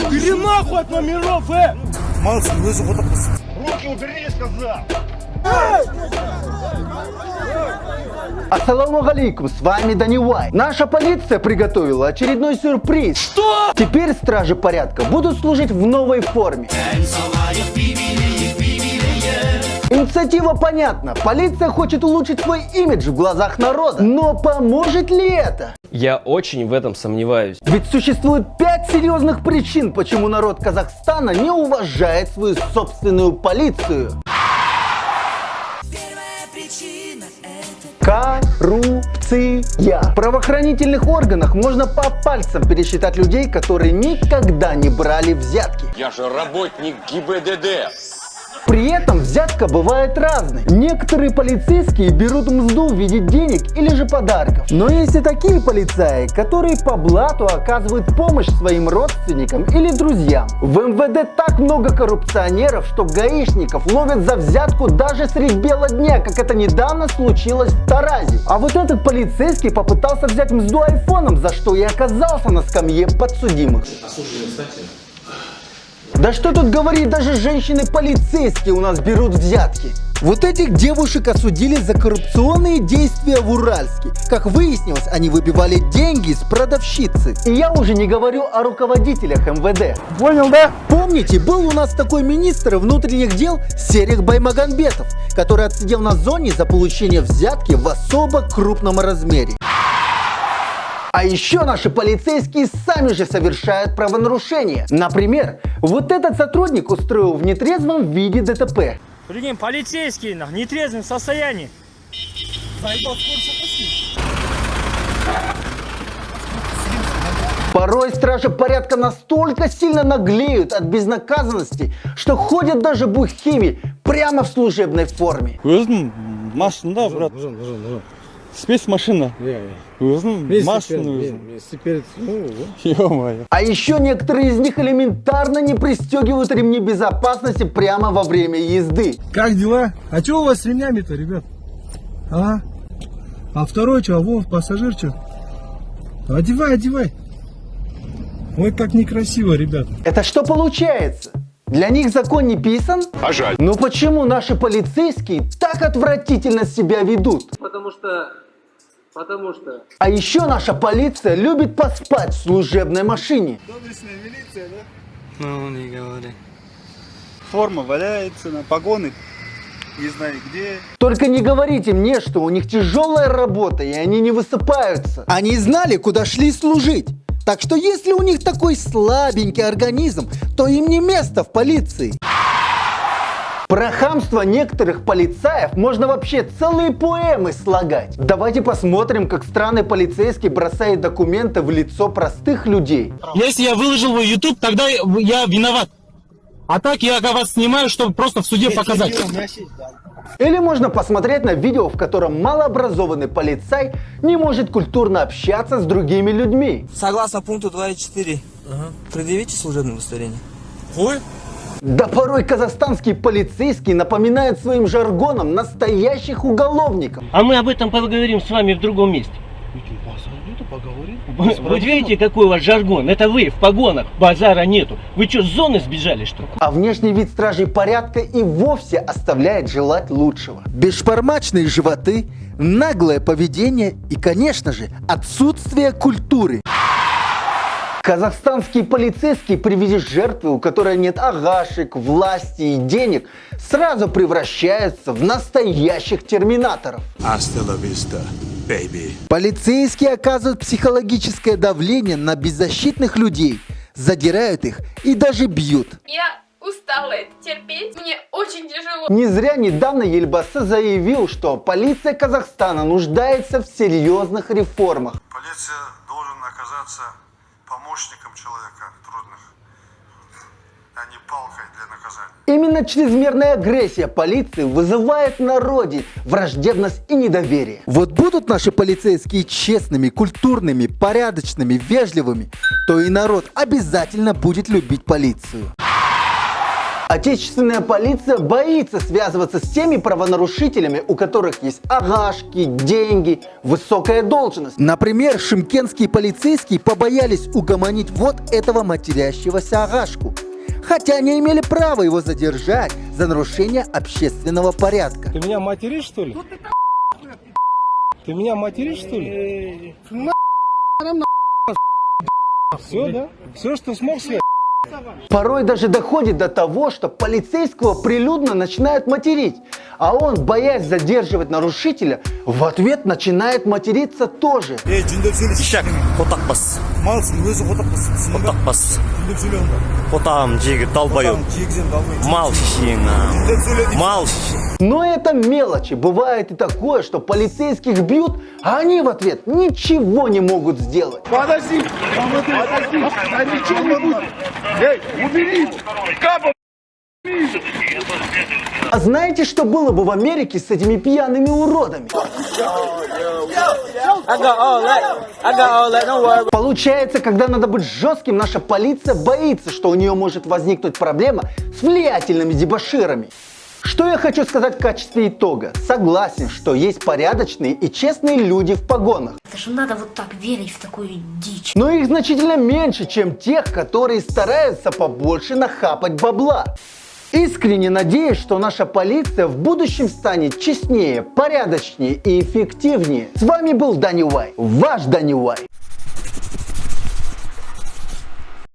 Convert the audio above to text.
Убери нахуй от номеров, Малыш, вы же вот Руки убери, сказал! Ассаламу алейкум, с вами Данивай. Наша полиция приготовила очередной сюрприз. Что? Теперь стражи порядка будут служить в новой форме. Инициатива понятна. Полиция хочет улучшить свой имидж в глазах народа. Но поможет ли это? Я очень в этом сомневаюсь. Ведь существует 5 серьезных причин, почему народ Казахстана не уважает свою собственную полицию. Коррупция. В правоохранительных органах можно по пальцам пересчитать людей, которые никогда не брали взятки. Я же работник ГИБДД. При этом взятка бывает разной. Некоторые полицейские берут мзду в виде денег или же подарков. Но есть и такие полицаи, которые по блату оказывают помощь своим родственникам или друзьям. В МВД так много коррупционеров, что гаишников ловят за взятку даже средь бела дня, как это недавно случилось в Таразе. А вот этот полицейский попытался взять мзду айфоном, за что и оказался на скамье подсудимых. Да что тут говорить, даже женщины-полицейские у нас берут взятки. Вот этих девушек осудили за коррупционные действия в Уральске. Как выяснилось, они выбивали деньги с продавщицы. И я уже не говорю о руководителях МВД. Понял, да? Помните, был у нас такой министр внутренних дел Серик Баймагамбетов, который отсидел на зоне за получение взятки в особо крупном размере. А еще наши полицейские сами же совершают правонарушения. Например, вот этот сотрудник устроил в нетрезвом виде ДТП. Прикинь, полицейские в нетрезвом состоянии. Порой стражи порядка настолько сильно наглеют от безнаказанности, что ходят даже бухими прямо в служебной форме. машина, брат. Спецмашина. Машина. Ё-моё. А еще некоторые из них элементарно не пристегивают ремни безопасности прямо во время езды. Как дела? А что у вас с ремнями-то, ребят? А второй что? А вон пассажир что? Одевай, одевай. Ой, как некрасиво, ребят. Это что получается? Для них закон не писан? А жаль. Но почему наши полицейские так отвратительно себя ведут? Потому что... А еще наша полиция любит поспать в служебной машине. Доблестная милиция, да? Ну, не говори. Форма валяется, на погоны. Не знаю где. Только не говорите мне, что у них тяжелая работа и они не высыпаются. Они знали, куда шли служить. Так что если у них такой слабенький организм, то им не место в полиции. Про хамство некоторых полицаев можно вообще целые поэмы слагать. Давайте посмотрим, как странный полицейский бросает документы в лицо простых людей. Если я выложил его в YouTube, тогда я виноват. А так я вас снимаю, чтобы просто в суде показать. Или можно посмотреть на видео, в котором малообразованный полицай не может культурно общаться с другими людьми. Согласно пункту 2.4, предъявите служебное удостоверение. Ой. Да порой казахстанские полицейские напоминают своим жаргоном настоящих уголовников. А мы об этом поговорим с вами в другом месте. Вы видите, какой у вас жаргон? Это вы в погонах, базара нету. Вы что, с зоны сбежали, что ли? А внешний вид стражей порядка и вовсе оставляет желать лучшего. Бесшпармачные животы, наглое поведение и, конечно же, отсутствие культуры. Казахстанские полицейские при виде жертвы, у которой нет агашек, власти и денег, сразу превращаются в настоящих терминаторов. Полицейские оказывают психологическое давление на беззащитных людей, задирают их и даже бьют. Я устала это терпеть, мне очень тяжело. Не зря недавно Ельбасы заявил, что полиция Казахстана нуждается в серьезных реформах. Полиция должен оказаться помощником человека трудных, а не палкой для наказания. Именно чрезмерная агрессия полиции вызывает в народе враждебность и недоверие. Вот будут наши полицейские честными, культурными, порядочными, вежливыми, то и народ обязательно будет любить полицию. Отечественная полиция боится связываться с теми правонарушителями, у которых есть агашки, деньги, высокая должность. Например, шымкентские полицейские побоялись угомонить вот этого матерящегося агашку. Хотя они имели право его задержать за нарушение общественного порядка. Ты меня материшь, что ли? Ты меня материшь, что ли? Все, да? Все, что смог снять? Порой даже доходит до того, что полицейского прилюдно начинают материть, а он, боясь задерживать нарушителя, в ответ начинает материться тоже. Ишак, хотақ бас. Хотақ бас. Хотағым жегі далбайы. Мал шешең. Мал шешең. Но это мелочи. Бывает и такое, что полицейских бьют, а они в ответ ничего не могут сделать. Подожди! Подожди! Да ничего не будет! Эй, убери! Капа! А знаете, что было бы в Америке с этими пьяными уродами? Получается, когда надо быть жестким, наша полиция боится, что у нее может возникнуть проблема с влиятельными дебоширами. Что я хочу сказать в качестве итога? Согласен, что есть порядочные и честные люди в погонах. Это же надо вот так верить в такую дичь. Но их значительно меньше, чем тех, которые стараются побольше нахапать бабла. Искренне надеюсь, что наша полиция в будущем станет честнее, порядочнее и эффективнее. С вами был Даня Уай, ваш Даня Уай.